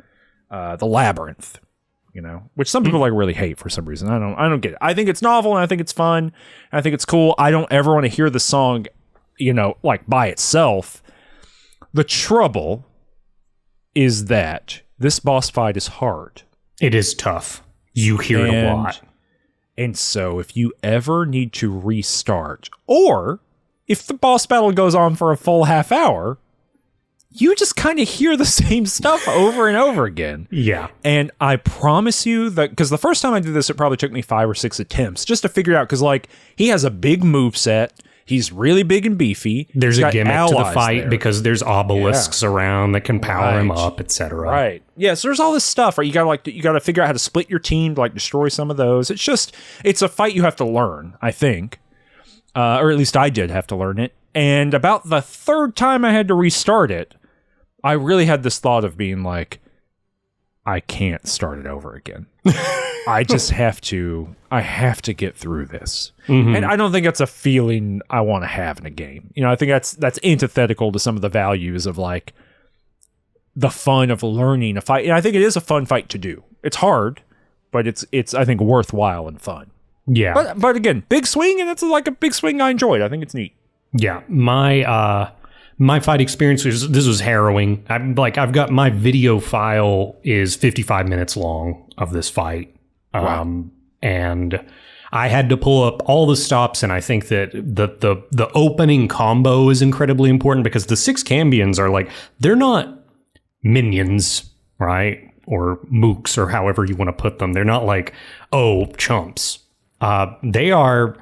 Labyrinth, which some people like really hate for some reason. I don't get it. I think it's novel and I think it's fun. And I think it's cool. I don't ever want to hear the song, like by itself. The trouble is that this boss fight is hard. It is tough. You hear it a lot. And so if you ever need to restart, or if the boss battle goes on for a full half hour, you just kind of hear the same stuff over and over again. Yeah. And I promise you that, because the first time I did this, it probably took me 5 or 6 attempts just to figure out, because like he has a big move set. He's really big and beefy. There's a gimmick to the fight there because there's obelisks around that can power him up, etc. Right. Yeah, so there's all this stuff, right? You gotta figure out how to split your team to like destroy some of those. It's a fight you have to learn, I think. Or at least I did have to learn it. And about the third time I had to restart it, I really had this thought of being like, I can't start it over again. I have to get through this. Mm-hmm. And I don't think that's a feeling I want to have in a game. I think that's antithetical to some of the values of like the fun of learning a fight. And I think it is a fun fight to do. It's hard, but it's I think worthwhile and fun. Yeah. But again, big swing, and it's like a big swing I enjoyed. I think it's neat. Yeah. My fight experience was harrowing. I've got my video file is 55 minutes long of this fight. Wow. And I had to pull up all the stops, and I think that the opening combo is incredibly important because the 6 Cambions are like, they're not minions, right? Or mooks, or however you want to put them. They're not like, oh, chumps. They're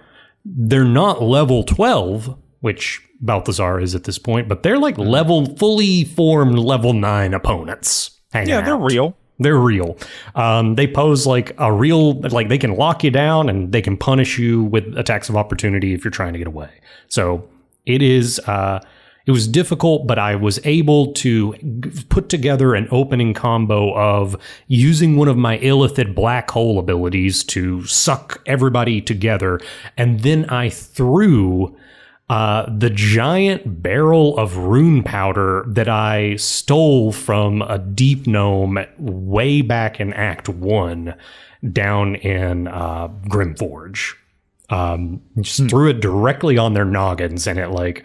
not level 12, which Balthazar is at this point, but they're like fully formed level 9 opponents. Yeah, they're real. They're real. They pose like a real, like they can lock you down and they can punish you with attacks of opportunity if you're trying to get away. So it was difficult, but I was able to put together an opening combo of using one of my Illithid black hole abilities to suck everybody together. And then I threw the giant barrel of rune powder that I stole from a deep gnome way back in Act 1 down in Grimforge. Just threw it directly on their noggins, and it like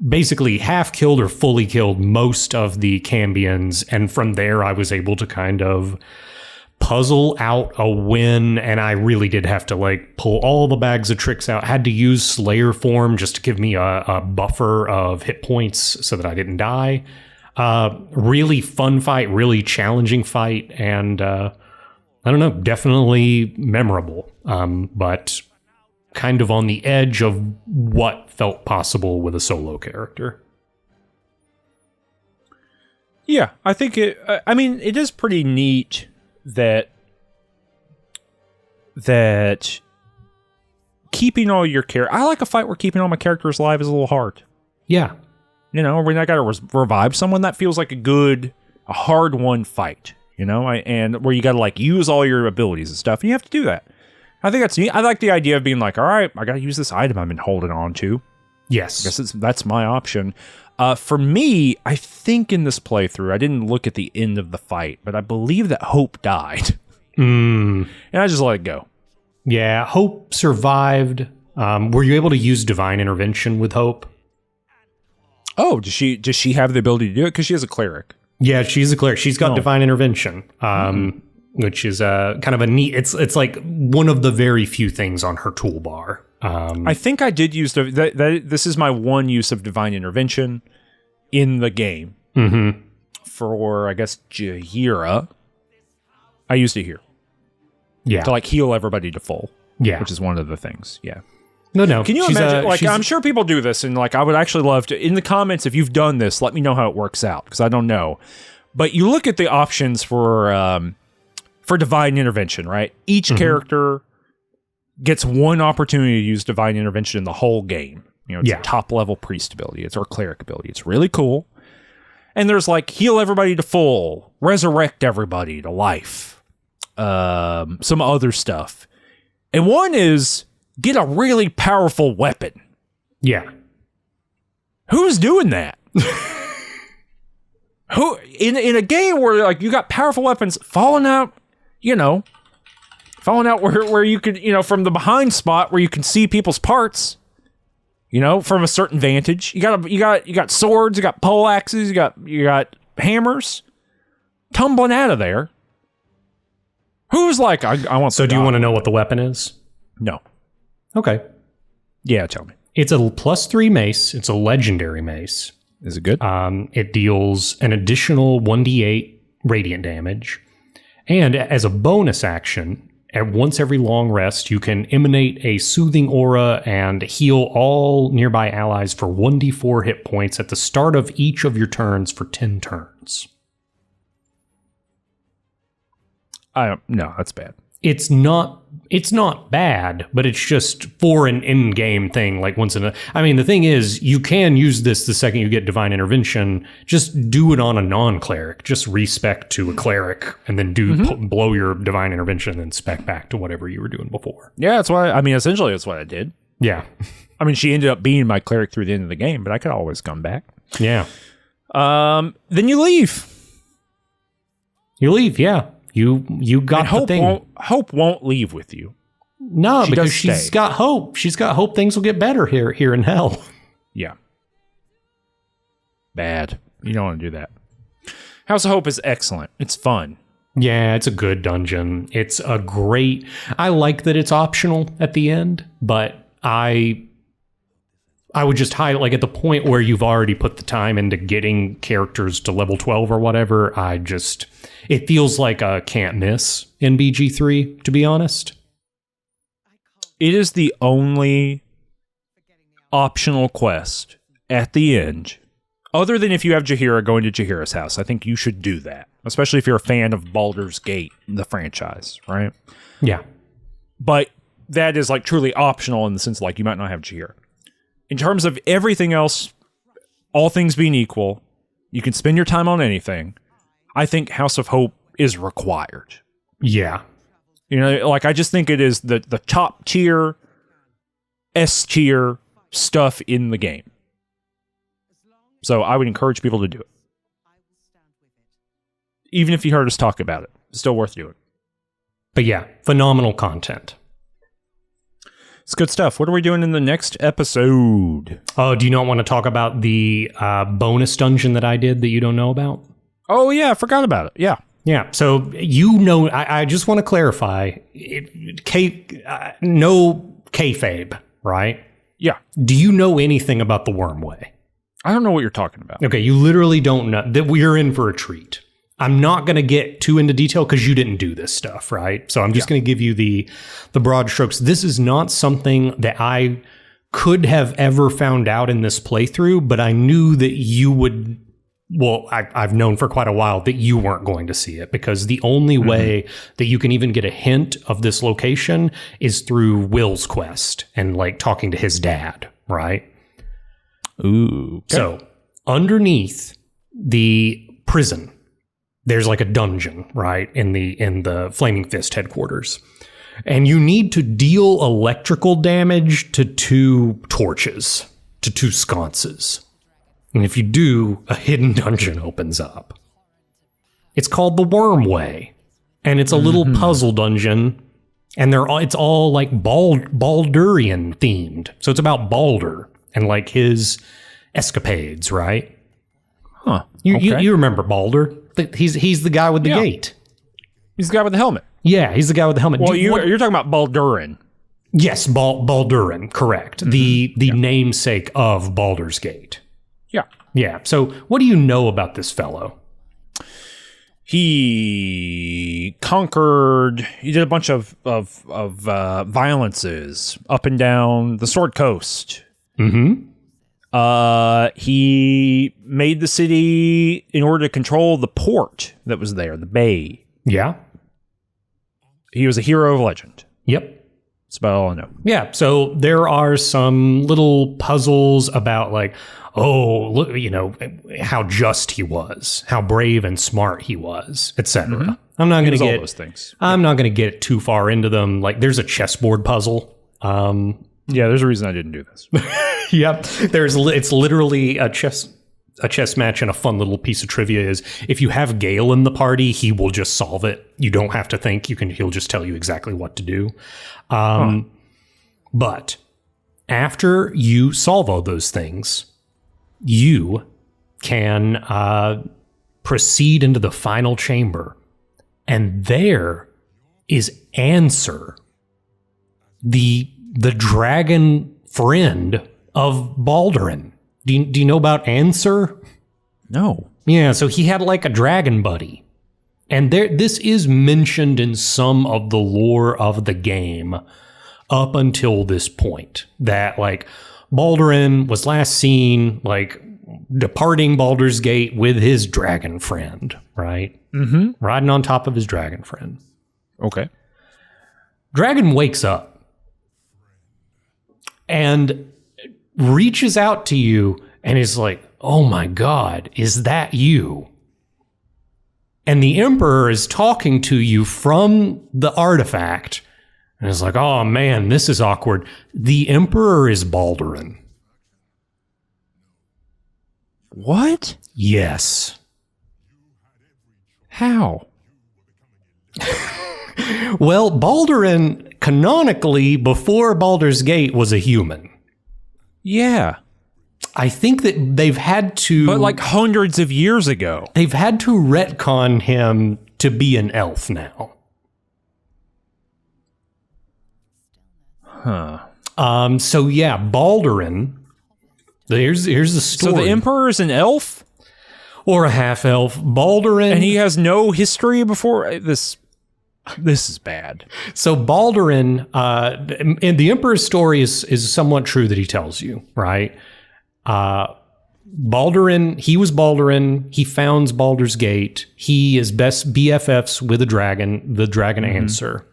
basically half killed or fully killed most of the Cambions. And from there, I was able to kind of puzzle out a win, and I really did have to like pull all the bags of tricks out. Had to use Slayer form just to give me a buffer of hit points so that I didn't die. Really fun fight, really challenging fight, and I don't know, definitely memorable, but kind of on the edge of what felt possible with a solo character. Yeah, I think it is pretty neat that keeping all your I like a fight where keeping all my characters alive is a little hard. Yeah. You know, when I gotta revive someone, that feels like a hard won fight, you know, and where you gotta like use all your abilities and stuff, and you have to do that. I think that's neat. I like the idea of being like, all right, I gotta use this item I've been holding on to. Yes. I guess that's my option. For me, I think in this playthrough, I didn't look at the end of the fight, but I believe that Hope died. And I just let it go. Yeah, Hope survived. Were you able to use Divine Intervention with Hope? Oh, does she have the ability to do it? Because she is a cleric. Yeah, she's a cleric. She's got Divine Intervention, which is kind of a neat... It's like one of the very few things on her toolbar. I think I did use this is my one use of Divine Intervention in the game. For, I guess, Jaheira. I used it here. Yeah. To like heal everybody to full. Yeah. Which is one of the things. Yeah. No. Can you imagine? Like, I'm sure people do this, and like, I would actually love to. In the comments, if you've done this, let me know how it works out, because I don't know. But you look at the options for Divine Intervention, right? Each character gets one opportunity to use Divine Intervention in the whole game. You know, it's a top level priest ability. It's our cleric ability. It's really cool. And there's like heal everybody to full, resurrect everybody to life, some other stuff. And one is get a really powerful weapon. Yeah. Who's doing that? Who in a game where like you got powerful weapons falling out where you could, from the behind spot where you can see people's parts, from a certain vantage. You got swords, you got pole axes, you got hammers tumbling out of there. Who's like, I want. So do you want to know what the weapon is? No. Okay. Yeah, tell me. It's a +3 mace. It's a legendary mace. Is it good? It deals an additional 1d8 radiant damage. And as a bonus action, once every long rest, you can emanate a soothing aura and heal all nearby allies for 1d4 hit points at the start of each of your turns for 10 turns. No, that's bad. It's not bad, but it's just for an in-game thing. Like the thing is, you can use this the second you get Divine Intervention. Just do it on a non-cleric. Just respec to a cleric, and then blow your Divine Intervention, and then spec back to whatever you were doing before. Yeah, that's why. Essentially, that's what I did. Yeah. She ended up being my cleric through the end of the game, but I could always come back. Yeah. Then you leave. You leave, yeah. You got And the thing. Hope won't leave with you. No, She because does she's stay. got hope. She's got hope things will get better here in hell. Yeah. Bad. You don't want to do that. House of Hope is excellent. It's fun. Yeah, it's a good dungeon. It's a great... I like that it's optional at the end, but I would just highlight, like, at the point where you've already put the time into getting characters to level 12 or whatever, it feels like a can't miss in BG3, to be honest. It is the only optional quest at the end, other than if you have Jaheira going to Jaheira's house. I think you should do that, especially if you're a fan of Baldur's Gate, the franchise, right? Yeah. But that is like truly optional in the sense like you might not have Jaheira. In terms of everything else, all things being equal, you can spend your time on anything. I think House of Hope is required. Yeah. You know, like I just think it is the top tier, S tier stuff in the game. So I would encourage people to do it. Even if you heard us talk about it, it's still worth doing. But yeah, phenomenal content. It's good stuff. What are we doing in the next episode? Oh, do you not want to talk about the bonus dungeon that I did that you don't know about? Oh, yeah, I forgot about it. Yeah. Yeah, so I just want to clarify, no kayfabe, right? Yeah. Do you know anything about the Wyrmway? I don't know what you're talking about. Okay, you literally don't know. That we're in for a treat. I'm not going to get too into detail because you didn't do this stuff, right? So I'm just going to give you the broad strokes. This is not something that I could have ever found out in this playthrough, but I knew that you would... Well, I've known for quite a while that you weren't going to see it because the only way that you can even get a hint of this location is through Will's quest and like talking to his dad, right? Ooh. Okay. So underneath the prison, there's like a dungeon, right? In the Flaming Fist headquarters. And you need to deal electrical damage to 2 torches, to 2 sconces. And if you do, a hidden dungeon opens up. It's called the Wyrmway, and it's a little puzzle dungeon, and it's all like Baldurian themed. So it's about Baldur and like his escapades, right? Huh. You remember Baldur? He's the guy with the gate. He's the guy with the helmet. Yeah, he's the guy with the helmet. Well, you're talking about Baldurin. Yes, Baldurin, correct. The namesake of Baldur's Gate. Yeah. Yeah. So what do you know about this fellow? He did a bunch of violences up and down the Sword Coast. Mm-hmm. He made the city in order to control the port that was there, the bay. Yeah. He was a hero of legend. Yep. That's about all I know. Yeah. So there are some little puzzles about like, oh, look, how just he was, how brave and smart he was, etc. I'm not going to get all those things. I'm not going to get too far into them. Like, there's a chessboard puzzle. Yeah, there's a reason I didn't do this. Yep. It's literally a chess match, and a fun little piece of trivia is if you have Gale in the party, he will just solve it. You don't have to think. He'll just tell you exactly what to do. But after you solve all those things, you can proceed into the final chamber, and there is Answer, the dragon friend of Baldurin. Do you know about Answer? No. Yeah, so he had like a dragon buddy. And this is mentioned in some of the lore of the game up until this point. That like Baldurin was last seen like departing Baldur's Gate with his dragon friend, right? Mm-hmm. Riding on top of his dragon friend. Okay. Dragon wakes up and reaches out to you and is like, oh my God, is that you? And the Emperor is talking to you from the artifact and is like, oh man, this is awkward. The Emperor is Baldurin. What? Yes. How? Well, Baldurin, canonically, before Baldur's Gate, was a human. Yeah. I think that they've had to... But like hundreds of years ago. They've had to retcon him to be an elf now. Huh. So yeah, Baldurin... Here's the story. So the Emperor is an elf? Or a half-elf. Baldurin... And he has no history before this... This is bad. So Baldurin, and the Emperor's story is somewhat true that he tells you, right? Baldurin, he was Baldurin. He founds Baldur's Gate. He is best BFFs with the dragon Answer.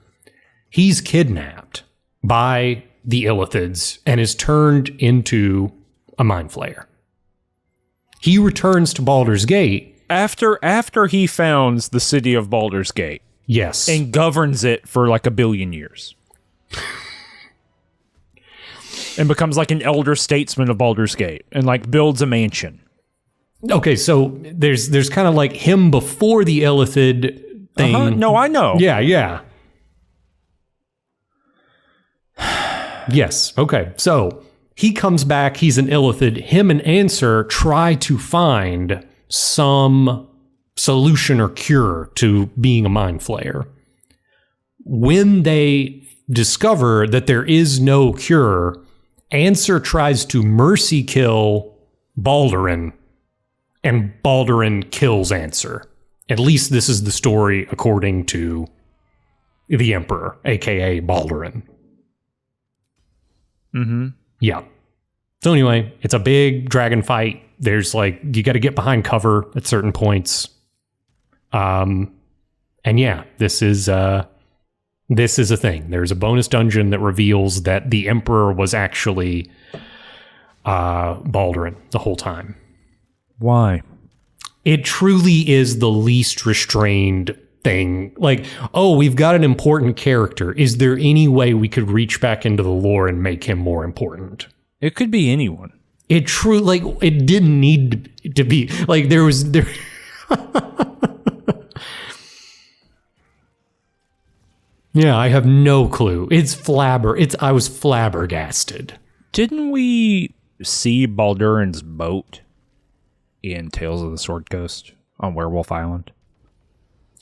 He's kidnapped by the Illithids and is turned into a mind flayer. He returns to Baldur's Gate. After he founds the city of Baldur's Gate. Yes. And governs it for like 1 billion years. And becomes like an elder statesman of Baldur's Gate. And like builds a mansion. Okay, so there's kind of like him before the Illithid thing. Uh-huh. No, I know. Yeah. Yes, okay. So he comes back, he's an Illithid. Him and Answer try to find some solution or cure to being a mind flayer. When they discover that there is no cure, Answer tries to mercy kill Baldurin, and Baldurin kills Answer. At least this is the story according to the Emperor, aka Baldurin. Mm-hmm. Yeah. So anyway, it's a big dragon fight. There's like, you got to get behind cover at certain points. And yeah, this is a thing. There's a bonus dungeon that reveals that the Emperor was actually Baldurin the whole time. Why? It truly is the least restrained thing. Like, oh, we've got an important character. Is there any way we could reach back into the lore and make him more important? It could be anyone. It didn't need to be like there. Yeah, I have no clue. I was flabbergasted. Didn't we see Baldurin's boat in Tales of the Sword Coast on Werewolf Island?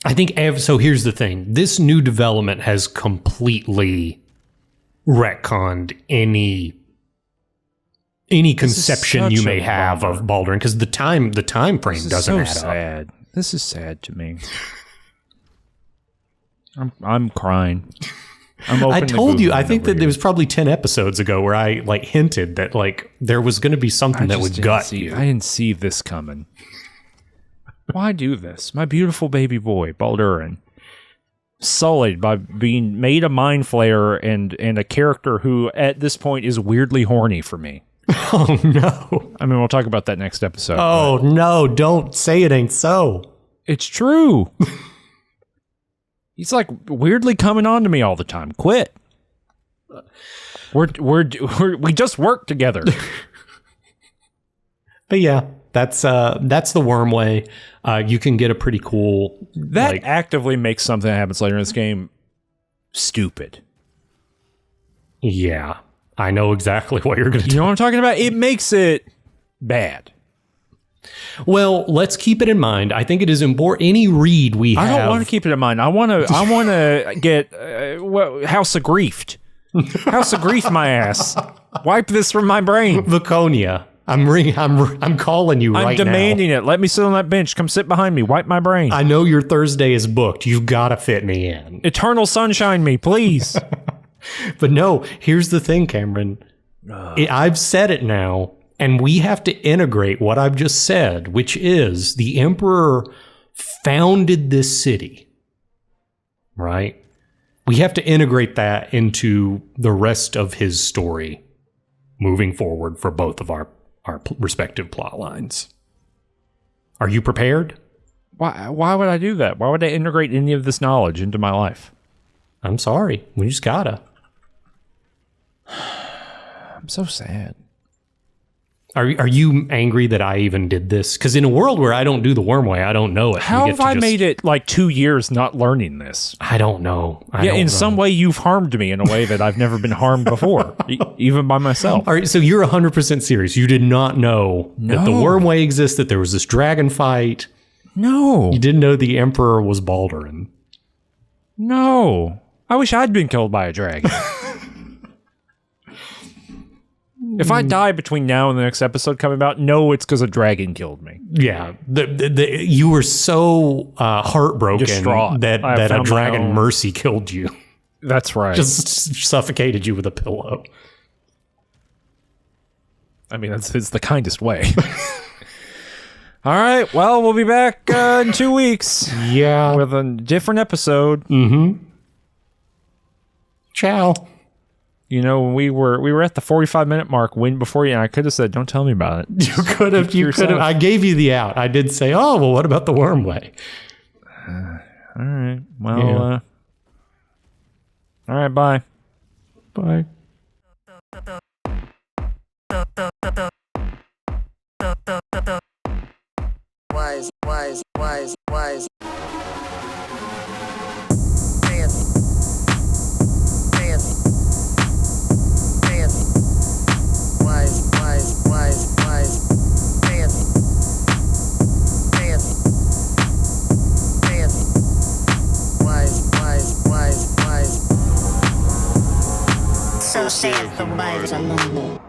I think so. Here's the thing: this new development has completely retconned any conception you may have of Baldurin, because the time frame doesn't add sad. This is sad to me. I'm crying. I told you. I think that there was probably 10 episodes ago where I like hinted that like there was going to be something that would gut you. I didn't see this coming. Why do this? My beautiful baby boy, Baldurin, sullied by being made a mind flayer and a character who at this point is weirdly horny for me. Oh no. I mean, we'll talk about that next episode. Oh no, don't say it ain't so. It's true. He's like weirdly coming on to me all the time. Quit. We just work together. But yeah, that's the Wyrmway. You can get a pretty cool. That actively makes something that happens later in this game stupid. Yeah, I know exactly what you're going to do. You know what I'm talking about? It makes it bad. Well, let's keep it in mind. I think it is important. Any read we have. I don't want to keep it in mind. I want to get House of Griefed. House of Grief my ass. Wipe this from my brain. Viconia. I'm calling you right now. I'm demanding it. Let me sit on that bench. Come sit behind me. Wipe my brain. I know your Thursday is booked. You've got to fit me in. Eternal sunshine me, please. But no, here's the thing, Cameron. I've said it now. And we have to integrate what I've just said, which is the Emperor founded this city, right? We have to integrate that into the rest of his story moving forward for both of our respective plot lines. Are you prepared? Why would I do that? Why would I integrate any of this knowledge into my life? I'm sorry. We just gotta. I'm so sad. Are you angry that I even did this? Because in a world where I don't do the Wyrmway, I don't know it. How have I made it like 2 years not learning this? I don't know. In some way, you've harmed me in a way that I've never been harmed before, even by myself. All right, so you're 100% serious. You did not know that the Wyrmway exists, that there was this dragon fight. No. You didn't know the Emperor was Baldur. No. I wish I'd been killed by a dragon. If I die between now and the next episode coming out, no, it's because a dragon killed me. Yeah. You were so heartbroken Distraught. that a dragon mercy killed you. That's right. Just suffocated you with a pillow. I mean, it's the kindest way. All right. Well, we'll be back in 2 weeks. Yeah. With a different episode. Mm-hmm. Ciao. You know, we were at the 45-minute mark before you, and I could have said, don't tell me about it. You could have. I gave you the out. I did say, oh, well, what about the Wyrmway? All right. Well, all right, bye. Bye. Wise. So saith the wise among them.